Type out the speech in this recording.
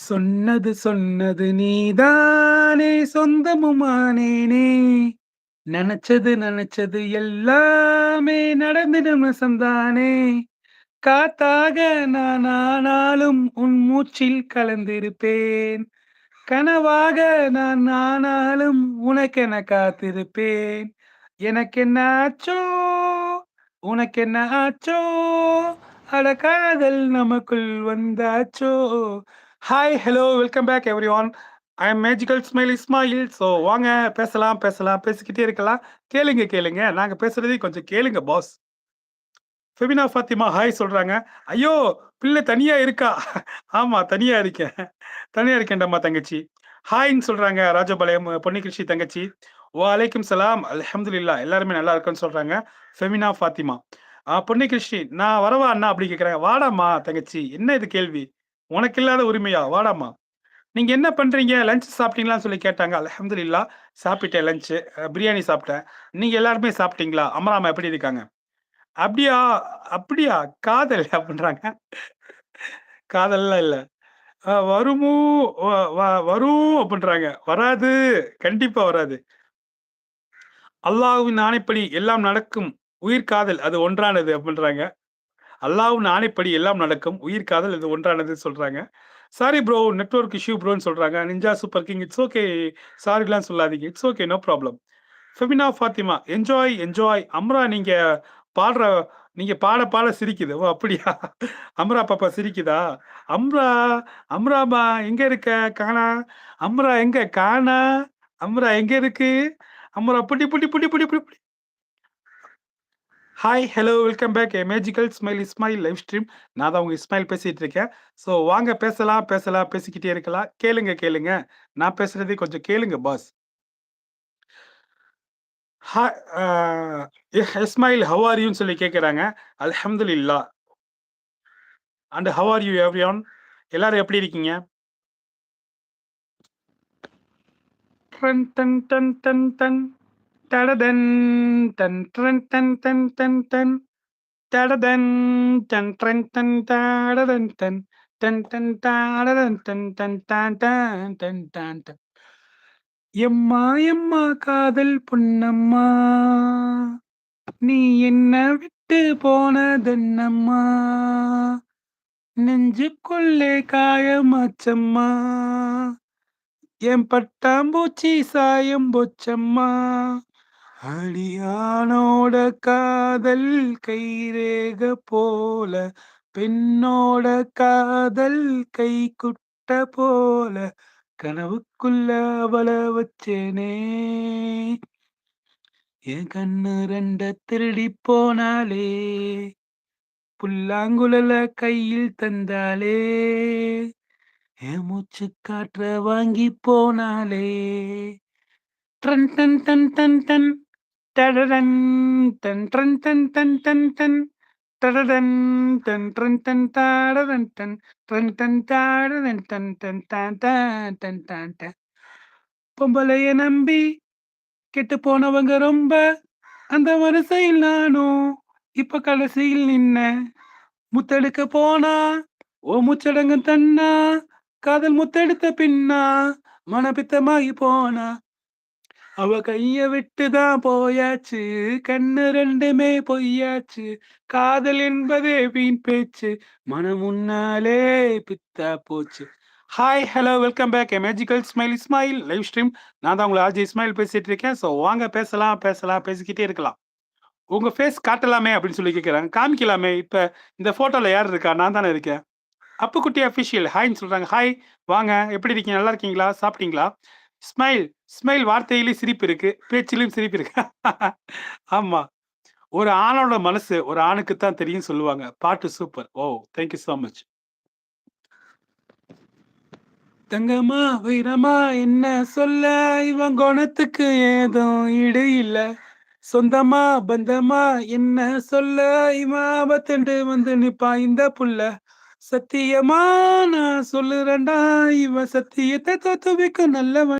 சொன்னது சொன்னது நீதானே சொந்தமுமானேனே. நெனச்சது நெனச்சது எல்லாமே நடந்திடும் நெசந்தானே. காத்தாக நான் ஆனாலும் உன் மூச்சில் கலந்திருப்பேன். கனவாக நான் ஆனாலும் உனக்கென காத்திருப்பேன். எனக்கென்ன ஆச்சோ, உனக்கென்ன ஆச்சோ, அட காதல் நமக்குள் வந்தாச்சோ. Hi, hello, welcome back everyone. I am magical smile Ismail. So வாங்க பேசலாம், பேசலாம், பேசிக்கிட்டே இருக்கலாம். கேளுங்க, கேளுங்க. நாங்க பேசுறதையும் கொஞ்சம் கேளுங்க பாஸ். ஃபெமினா ஃபாத்திமா ஹாய் சொல்றாங்க. ஐயோ! பிள்ளை தனியா இருக்கா? ஆமா, தனியா இருக்கேன். தனியா இருக்கேன்டாம்மா தங்கச்சி. ஹாய்ன்னு சொல்றாங்க ராஜபாளையம் பொன்னிகிருஷி தங்கச்சி. வலைக்கும் சலாம். அல்ஹம்துலில்லாஹ். எல்லாருமே நல்லா இருக்கோன்னு சொல்றாங்க. ஃபெமினா ஃபாத்திமா. பொன்னிகிருஷி, நான் வரவா அண்ணா? அப்படி கேட்குறாங்க. வாடாம்மா தங்கச்சி. என்ன இது கேள்வி? உனக்கு இல்லாத உரிமையா? வாடாம்மா. நீங்க என்ன பண்றீங்க? லஞ்ச் சாப்பிட்டீங்களான்னு சொல்லி கேட்டாங்க. அல்ஹம்துலில்லாஹ் சாப்பிட்டேன் லஞ்ச். பிரியாணி சாப்பிட்டேன். நீங்க எல்லாருமே சாப்பிட்டீங்களா? அம்மா எப்படி இருக்காங்க? அப்படியா? அப்படியா? காதல் அப்படின்றாங்க. காதல்லாம் இல்ல. வருமோ வ வ வரும் அப்படின்றாங்க. வராது. கண்டிப்பா வராது. அல்லாஹ்வின் ஆணைப்படி எல்லாம் நடக்கும். உயிர் காதல் அது ஒன்றானது அப்படின்றாங்க. அல்லாஹ்வின் ஆணைப்படி எல்லாம் நடக்கும். உயிர் காதல் இது ஒன்றானது சொல்றாங்க. சாரி ப்ரோ நெட்வொர்க் இஷ்யூ ப்ரோன்னு சொல்றாங்க. Ninja super king it's okay. சாரிலாம் சொல்லாதீங்க. It's okay no problem. Femina Fathima enjoy, enjoy. அம்ரா பாடுற நீங்க பாட பாட சிரிக்குது. ஓ! அப்படியா? அம்ரா பாப்பா சிரிக்குதா? அம்ரா, அம்ராமா எங்க இருக்க? காணா. அம்ரா எங்க? காணா. அம்ரா எங்க இருக்கு? அம்ரா புடி புடி புடி புடி புடி புடி. Hi, hello, welcome back. Magical smile Ismail live stream. நான் தான் உங்க இஸ்மாயில் பேசிட்டு இருக்கேன். ஸோ வாங்க பேசலாம், பேசலாம், பேசிக்கிட்டே இருக்கலாம். கேளுங்க, கேளுங்க. நான் பேசுறதை கொஞ்சம் கேளுங்க boss. Hi Ismail how are யூன்னு சொல்லி கேட்குறாங்க. அல்ஹம்துலில்லாஹ். And how are you everyone? எல்லாரும் எப்படி இருக்கீங்க? டன் டன் டன் டன் டன் டடடன் டன் டன் டன் டன் டன் டன் டடடன் டன் டன் டன் டடடன் டன் டன் டன் டடடன் டன் டன் டன் டன் டன் டன் டன். எம்மா எம்மா காதல் பொன்னம்மா, நீ என்ன விட்டு போனதென்னம்மா, நெஞ்சுக்குள்ளே காயமாச்சம்மா, என் பட்டாம்பூச்சி சாயம் போச்சம்மா, அடியானோட காதல் கைரேக போல, பெண்ணோட காதல் கை குட்ட போல, கனவுக்குள்ள அவள வச்சேனே, என் கண்ணு ரெண்ட திருடி போனாலே, புல்லாங்குழல கையில் தந்தாலே, என் மூச்சு காற்ற வாங்கி போனாலே, ட்ரன் டன் டன் டன் டன் டடடன் டன் ட்ரன் டன் டன் டன் டன் டடடன் டன் ட்ரன் டன் டாடடன் டன் ட்ரன் டன் டாடடன் டன் டன் டான் டான் டன் டான் டன். பொம்பளைய நம்பி கெட்டு போனவங்க ரொம்ப, அந்த வரிசையில் நானும் இப்ப கடைசியில் நின்ன, முத்தெடுக்க போனா ஓ முச்சடங்கு தன்னா, காதல் முத்தெடுத்த பின்னா மனப்பித்தமாகி போனா, அவ கைய விட்டுதான் போயாச்சு, கண்ணு ரெண்டுமே பொய்யாச்சு, காதல் என்பதே வீண் பேச்சு, மனம் முன்னாலே பித்தா போச்சு. Hi, hello, welcome back. Magical smile Ismail live stream. நான் தான் உங்களை ஆர்ஜே இஸ்மாயில் பேசிட்டு இருக்கேன். ஸோ வாங்க பேசலாம், பேசலாம், பேசிக்கிட்டே இருக்கலாம். உங்க ஃபேஸ் காட்டலாமே அப்படின்னு சொல்லி கேட்குறாங்க. காமிக்கலாமே. இப்ப இந்த போட்டோல யார் இருக்கா? நான் தானே இருக்கேன். அப்புக்குட்டி அஃபிஷியல் ஹாய்ன்னு சொல்றாங்க. ஹாய், வாங்க. எப்படி இருக்கீங்க? நல்லா இருக்கீங்களா? சாப்பிட்டீங்களா? ஸ்மைல், ஸ்மைல் வார்த்தையிலே சிரிப்பு இருக்கு. பேச்சிலும் சிரிப்பு இருக்கு. ஆமா. ஒரு ஆணோட மனசு ஒரு ஆணுக்கு தான் தெரியும் சொல்லுவாங்க. பாட்டு சூப்பர். ஓ! Thank you so much. தங்கமா, வைரமா என்ன சொல்ல, இவன் குணத்துக்கு ஏதும் ஈடு இல்ல. சொந்தமா, பந்தமா என்ன சொல்ல, இவன் ஆபத்துண்டு வந்து நிப்பான் இந்த புள்ள. சத்தியமா நான் சொல்லுறேன்டா, இவன் சத்தியத்தை தோத்து வைக்கும் நல்லவன்.